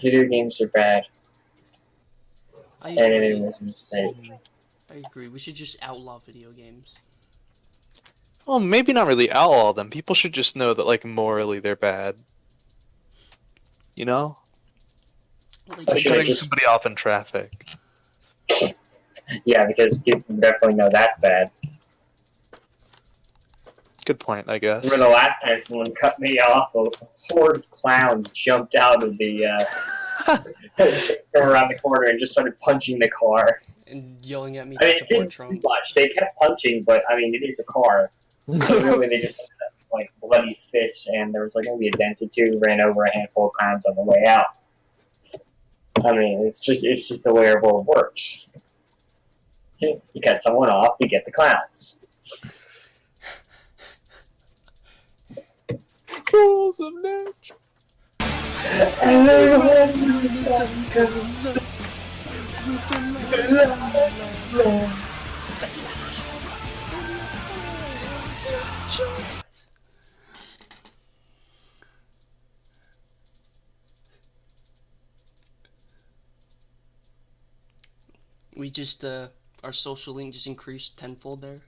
Video games are bad, I and it agree. was a mistake. I agree. We should just outlaw video games. Well, maybe not really outlaw them. People should just know that, like, morally they're bad. You know? Like, Or It's like should I cutting just? somebody off in traffic. Yeah, because people definitely know that's bad. It's a good point, I Remember guess. the last time someone cut me off? A horde of clowns jumped out of the around the corner and just started punching the car. and yelling at me I to mean, it support didn't do Trump. much. They kept punching, but I mean, it is a car. So really, they just ended up, like bloody fits, and there was like maybe a dent or two. Ran over a handful of clowns on the way out. I mean, it's just the way our world works. You cut someone off, you get the clowns. Rules of nature. We just our social link just increased tenfold there.